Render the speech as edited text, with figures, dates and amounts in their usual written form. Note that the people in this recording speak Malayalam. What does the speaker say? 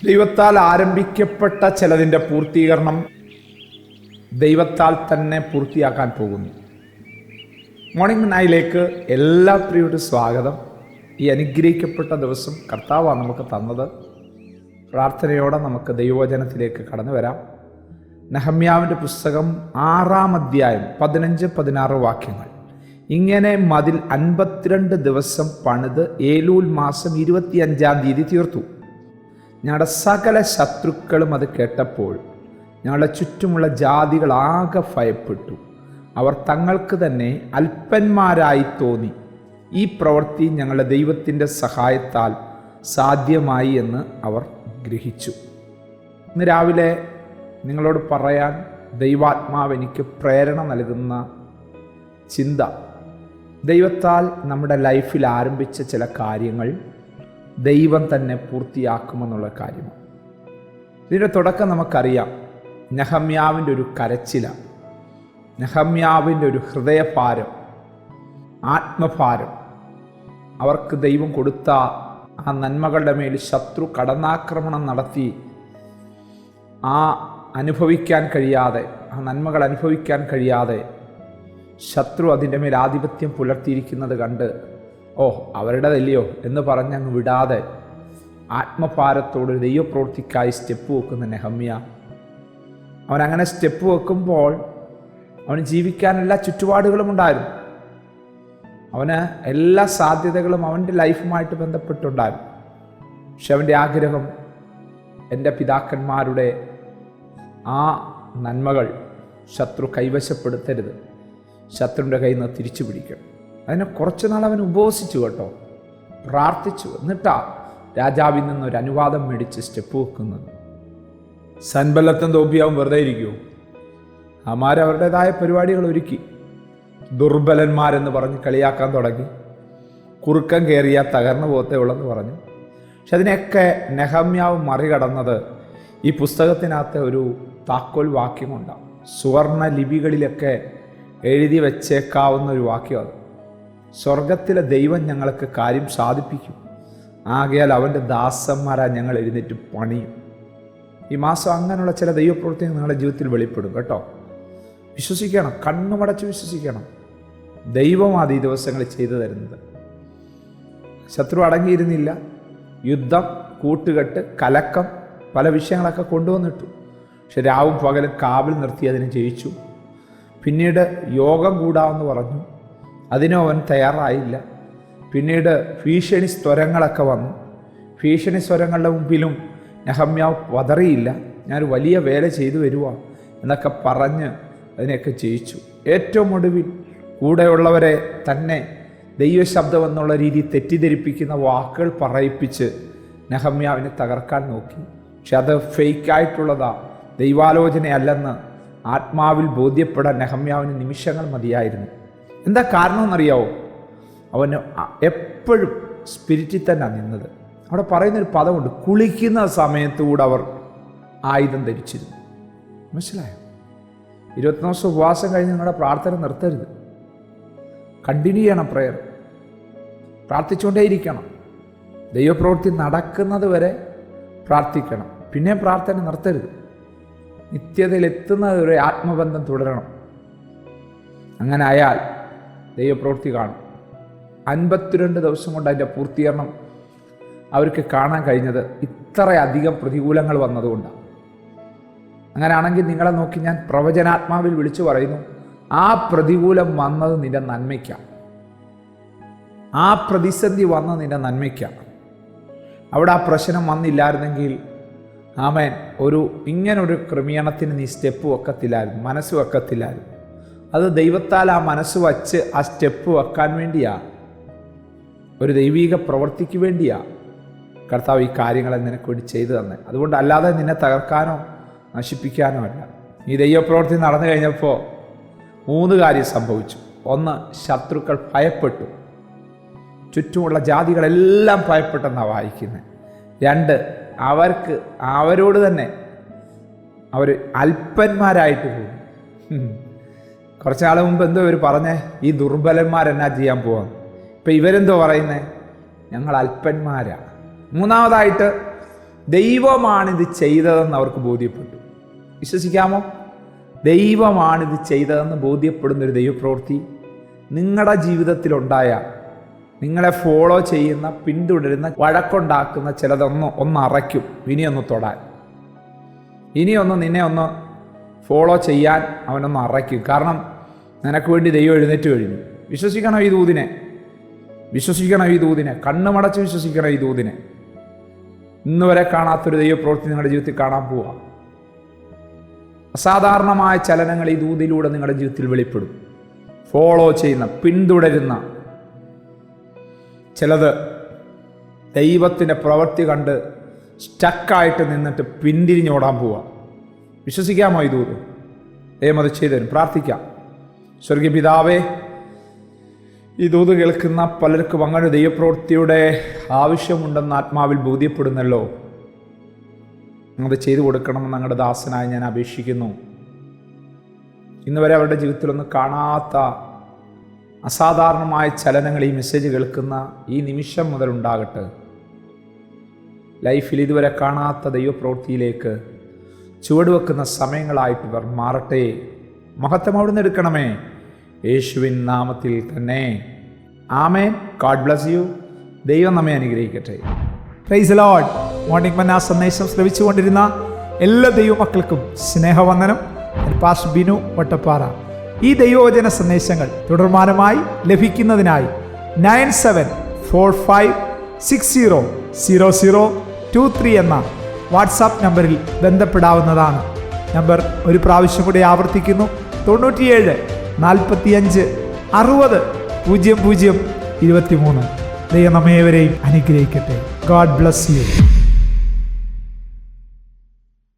ദൈവത്താൽ ആരംഭിക്കപ്പെട്ട ചിലതിൻ്റെ പൂർത്തീകരണം ദൈവത്താൽ തന്നെ പൂർത്തിയാക്കാൻ പോകുന്നു. മോർണിംഗ് നൈലേക്ക് എല്ലാ പ്രിയരും സ്വാഗതം. ഈ അനുഗ്രഹിക്കപ്പെട്ട ദിവസം കർത്താവാണ് നമുക്ക് തന്നത്. പ്രാർത്ഥനയോടെ നമുക്ക് ദൈവവചനത്തിലേക്ക് കടന്നു വരാം. നെഹമ്യാവിൻ്റെ പുസ്തകം 6-ാം അധ്യായം 15-16 വാക്യങ്ങൾ. ഇങ്ങനെ മതിൽ 52 ദിവസം പണിത് ഏലൂൽ മാസം 25-ാം തീയതി തീർത്തു. ഞങ്ങളുടെ സകല ശത്രുക്കളും അത് കേട്ടപ്പോൾ ഞങ്ങളുടെ ചുറ്റുമുള്ള ജാതികൾ ആകെ ഭയപ്പെട്ടു. അവർ തങ്ങൾക്ക് തന്നെ അല്പന്മാരായി തോന്നി. ഈ പ്രവൃത്തി ഞങ്ങളുടെ ദൈവത്തിൻ്റെ സഹായത്താൽ സാധ്യമായി എന്ന് അവർ ഗ്രഹിച്ചു. ഇന്ന് രാവിലെ നിങ്ങളോട് പറയാൻ ദൈവാത്മാവ് എനിക്ക് പ്രേരണ നൽകുന്ന ചിന്ത, ദൈവത്താൽ നമ്മുടെ ലൈഫിൽ ആരംഭിച്ച ചില കാര്യങ്ങൾ ദൈവം തന്നെ പൂർത്തിയാക്കുമെന്നുള്ള കാര്യമാണ്. ഇതിൻ്റെ തുടക്കം നമുക്കറിയാം. നെഹമ്യാവിൻ്റെ ഒരു കരച്ചിലാണ്, നെഹമ്യാവിൻ്റെ ഒരു ഹൃദയഭാരം, ആത്മഭാരം. അവർക്ക് ദൈവം കൊടുത്ത ആ നന്മകളുടെ മേൽ ശത്രു കടന്നാക്രമണം നടത്തി അനുഭവിക്കാൻ കഴിയാതെ, ആ നന്മകൾ അനുഭവിക്കാൻ കഴിയാതെ ശത്രു അതിൻ്റെ മേൽ ആധിപത്യം പുലർത്തിയിരിക്കുന്നത് കണ്ട് അവരുടേതല്ലയോ എന്ന് പറഞ്ഞങ്ങ് വിടാതെ ആത്മഭാരത്തോട് ദൈവപ്രവൃത്തിക്കായി സ്റ്റെപ്പ് വെക്കുന്ന നെഹമ്യ, അവനങ്ങനെ സ്റ്റെപ്പ് വെക്കുമ്പോൾ അവന് ജീവിക്കാൻ എല്ലാ ചുറ്റുപാടുകളും ഉണ്ടായിരുന്നു. അവന് എല്ലാ സാധ്യതകളും അവൻ്റെ ലൈഫുമായിട്ട് ബന്ധപ്പെട്ടുണ്ടായിരുന്നു. പക്ഷെ അവൻ്റെ ആഗ്രഹം, എൻ്റെ പിതാക്കന്മാരുടെ ആ നന്മകൾ ശത്രു കൈവശപ്പെടുത്തരുത്, ശത്രുവിൻ്റെ കയ്യിൽ നിന്ന് തിരിച്ചു പിടിക്കണം. അതിനെ കുറച്ച് നാൾ അവൻ ഉപവസിച്ചു കേട്ടോ, പ്രാർത്ഥിച്ചു. എന്നിട്ടാ രാജാവിൽ നിന്നൊരു അനുവാദം മേടിച്ച് സ്റ്റെപ്പ് വെക്കുന്നത്. സൻബല്ലത്തും തോപ്പിയാവും വെറുതെ ഇരിക്കുമോ? അവരുടേതായ പരിപാടികൾ ഒരുക്കി. ദുർബലന്മാരെന്ന് പറഞ്ഞ് കളിയാക്കാൻ തുടങ്ങി. കുറുക്കം കയറിയ തകർന്നു പോകത്തേ ഉള്ളെന്ന് പറഞ്ഞു. പക്ഷെ അതിനെയൊക്കെ നെഹമ്യാവ് മറികടന്നത് ഈ പുസ്തകത്തിനകത്ത് ഒരു താക്കോൽ വാക്യമുണ്ടാകും. സുവർണ ലിപികളിലൊക്കെ എഴുതി വച്ചേക്കാവുന്ന ഒരു വാക്യം അത്. സ്വർഗത്തിലെ ദൈവം ഞങ്ങൾക്ക് കാര്യം സാധിപ്പിക്കും, ആകയാൽ അവൻ്റെ ദാസന്മാരാ ഞങ്ങൾ എഴുന്നേറ്റ് പണിയും. ഈ മാസം അങ്ങനെയുള്ള ചില ദൈവപ്രവൃത്തികൾ നിങ്ങളുടെ ജീവിതത്തിൽ വെളിപ്പെടും കേട്ടോ. വിശ്വസിക്കണം, കണ്ണുമടച്ച് വിശ്വസിക്കണം. ദൈവമാണ് ഈ ദിവസങ്ങളിൽ ചെയ്തു തരുന്നത്. ശത്രു അടങ്ങിയിരുന്നില്ല. യുദ്ധം, കൂട്ടുകെട്ട്, കലക്കം, പല വിഷയങ്ങളൊക്കെ കൊണ്ടുവന്നിട്ടു. പക്ഷെ രാവും പകലും കാവൽ നിർത്തി അതിനെ ജയിച്ചു. പിന്നീട് യോഗം കൂടാമെന്ന് പറഞ്ഞു, അതിനും അവൻ തയ്യാറായില്ല. പിന്നീട് ഭീഷണി സ്വരങ്ങളൊക്കെ വന്നു. ഭീഷണി സ്വരങ്ങളുടെ മുമ്പിലും നെഹമ്യാവ് പതറിയില്ല. ഞാനൊരു വലിയ വേല ചെയ്തു വരുവാ എന്നൊക്കെ പറഞ്ഞ് അതിനെയൊക്കെ ജയിച്ചു. ഏറ്റവും ഒടുവിൽ കൂടെയുള്ളവരെ തന്നെ ദൈവശബ്ദം എന്നുള്ള രീതി തെറ്റിദ്ധരിപ്പിക്കുന്ന വാക്കുകൾ പറയിപ്പിച്ച് നെഹമ്യാവിനെ തകർക്കാൻ നോക്കി. പക്ഷെ അത് ഫേക്കായിട്ടുള്ളതാ, ദൈവാലോചനയല്ലെന്ന് ആത്മാവിൽ ബോധ്യപ്പെടാൻ നെഹമ്യാവിന് നിമിഷങ്ങൾ മതിയായിരുന്നു. എന്താ കാരണമെന്നറിയാവോ? അവന് എപ്പോഴും സ്പിരിറ്റിൽ തന്നെ നിന്നത്. അവിടെ പറയുന്നൊരു പദമുണ്ട്, കുളിക്കുന്ന സമയത്തുകൂടെ അവർ ആയുധം ധരിച്ചിരുന്നു. മനസ്സിലായോ? 21 ദിവസം ഉപവാസം കഴിഞ്ഞ് നിങ്ങളുടെ പ്രാർത്ഥന നിർത്തരുത്. കണ്ടിന്യൂ ചെയ്യണം. പ്രയർ പ്രാർത്ഥിച്ചുകൊണ്ടേയിരിക്കണം. ദൈവപ്രവൃത്തി നടക്കുന്നത് വരെ പ്രാർത്ഥിക്കണം. പിന്നെ പ്രാർത്ഥന നിർത്തരുത്. നിത്യതയിൽ എത്തുന്നത് വരെ ആത്മബന്ധം തുടരണം. അങ്ങനെ ആയാൽ ദൈവപ്രവൃത്തി കാണും. 52 ദിവസം കൊണ്ട് അതിൻ്റെ പൂർത്തീകരണം അവർക്ക് കാണാൻ കഴിഞ്ഞത് ഇത്രയധികം പ്രതികൂലങ്ങൾ വന്നതുകൊണ്ടാണ്. അങ്ങനെയാണെങ്കിൽ നിങ്ങളെ നോക്കി ഞാൻ പ്രവചനാത്മാവിൽ വിളിച്ചു പറയുന്നു, ആ പ്രതികൂലം വന്നത് നിന്റെ നന്മയ്ക്കാണ്. ആ പ്രതിസന്ധി വന്നത് നിന്റെ നന്മയ്ക്കാണ്. അവിടെ ആ പ്രശ്നം വന്നില്ലായിരുന്നെങ്കിൽ ആമേൻ, ഇങ്ങനൊരു ക്രമീകരണത്തിന് നീ സ്റ്റെപ്പ് വെക്കത്തില്ലായിരുന്നു, മനസ്സ് വെക്കത്തില്ലായിരുന്നു. അത് ദൈവത്താൽ ആ മനസ്സ് വച്ച് ആ സ്റ്റെപ്പ് വെക്കാൻ വേണ്ടിയാണ്, ഒരു ദൈവീക പ്രവൃത്തിക്ക് വേണ്ടിയാണ് കർത്താവ് ഈ കാര്യങ്ങളെ നിനക്ക് വേണ്ടി ചെയ്തു തന്നെ. അതുകൊണ്ട് അല്ലാതെ നിന്നെ തകർക്കാനോ നശിപ്പിക്കാനോ അല്ല. ഈ ദൈവപ്രവൃത്തി നടന്നു കഴിഞ്ഞപ്പോൾ 3 കാര്യം സംഭവിച്ചു. 1, ശത്രുക്കൾ ഭയപ്പെട്ടു. ചുറ്റുമുള്ള ജാതികളെല്ലാം ഭയപ്പെട്ടെന്നാണ് വായിക്കുന്നത്. 2, അവരോട് തന്നെ അവർ അല്പന്മാരായിട്ട് പോകും. കുറച്ച് നാൾ മുമ്പ് എന്തോ ഇവർ പറഞ്ഞേ, ഈ ദുർബലന്മാരെന്നാ ചെയ്യാൻ പോവാം. ഇപ്പം ഇവരെന്തോ പറയുന്നേ, ഞങ്ങൾ അല്പന്മാരാണ്. മൂന്നാമതായിട്ട് ദൈവമാണിത് ചെയ്തതെന്ന് അവർക്ക് ബോധ്യപ്പെട്ടു. വിശ്വസിക്കാമോ? ദൈവമാണിത് ചെയ്തതെന്ന് ബോധ്യപ്പെടുന്നൊരു ദൈവപ്രവൃത്തി നിങ്ങളുടെ ജീവിതത്തിലുണ്ടായ, നിങ്ങളെ ഫോളോ ചെയ്യുന്ന, പിന്തുടരുന്ന, വഴക്കുണ്ടാക്കുന്ന ചിലതൊന്ന് അറയ്ക്കും. ഇനിയൊന്ന് തൊടാൻ, ഇനിയൊന്ന് നിന്നെ ഒന്ന് ഫോളോ ചെയ്യാൻ അവനൊന്ന് അറയ്ക്കും. കാരണം നിനക്ക് വേണ്ടി ദൈവം എഴുന്നേറ്റ് കഴിഞ്ഞു. വിശ്വസിക്കണം ഈ ദൂതിനെ, വിശ്വസിക്കണം ഈ ദൂതിനെ, കണ്ണുമടച്ച് വിശ്വസിക്കണം ഈ ദൂതിനെ. ഇന്ന് വരെ കാണാത്തൊരു ദൈവപ്രവൃത്തി നിങ്ങളുടെ ജീവിതത്തിൽ കാണാൻ പോവുക. അസാധാരണമായ ചലനങ്ങൾ ഈ ദൂതിലൂടെ നിങ്ങളുടെ ജീവിതത്തിൽ വെളിപ്പെടും. ഫോളോ ചെയ്യുന്ന, പിന്തുടരുന്ന ചിലത് ദൈവത്തിൻ്റെ പ്രവൃത്തി കണ്ട് സ്റ്റക്കായിട്ട് നിന്നിട്ട് പിന്തിരിഞ്ഞോടാൻ പോവുക. വിശ്വസിക്കാമോ ഈ ദൂത്? ദൈവം അത് ചെയ്തു തരും. പ്രാർത്ഥിക്കാം. സ്വർഗീയ പിതാവേ, ഈ ദൂത് കേൾക്കുന്ന പലർക്കും അങ്ങനെ ദൈവപ്രവൃത്തിയുടെ ആവശ്യമുണ്ടെന്ന് ആത്മാവിൽ ബോധ്യപ്പെടുന്നല്ലോ. അത് ചെയ്തു കൊടുക്കണമെന്ന് ഞങ്ങളുടെ ദാസനായി ഞാൻ അപേക്ഷിക്കുന്നു. ഇന്ന് വരെ അവരുടെ ജീവിതത്തിലൊന്നും കാണാത്ത അസാധാരണമായ ചലനങ്ങൾ ഈ മെസ്സേജ് കേൾക്കുന്ന ഈ നിമിഷം മുതൽ ഉണ്ടാകട്ടെ. ലൈഫിൽ ഇതുവരെ കാണാത്ത ദൈവപ്രവൃത്തിയിലേക്ക് ചുവടുവെക്കുന്ന സമയങ്ങളായിട്ട് ഇവർ മാറട്ടെ. മഹത്വം അവിടുന്ന് എടുക്കണമേ, യേശുവിൻ നാമത്തിൽ തന്നെ. ആമേൻ. God bless you. ദൈവം നമ്മെ അനുഗ്രഹിക്കട്ടെ. Praise the Lord. മോർണിംഗ് മന്ന സന്ദേശം ശ്രവിച്ചുകൊണ്ടിരുന്ന എല്ലാ ദൈവമക്കൾക്കും സ്നേഹവന്ദനം. പാസ്റ്റർ ബിനു വട്ടപ്പാറ. ഈ ദൈവവചന സന്ദേശങ്ങൾ തുടർമാനമായി ലഭിക്കുന്നതിനായി 9745600023 എന്ന വാട്സാപ്പ് നമ്പറിൽ ബന്ധപ്പെടാവുന്നതാണ്. നമ്പർ ഒരു പ്രാവശ്യം കൂടി ആവർത്തിക്കുന്നു: 97 45 60 00 23. ദൈവം നമ്മേവരെയും അനുഗ്രഹിക്കട്ടെ. God bless U.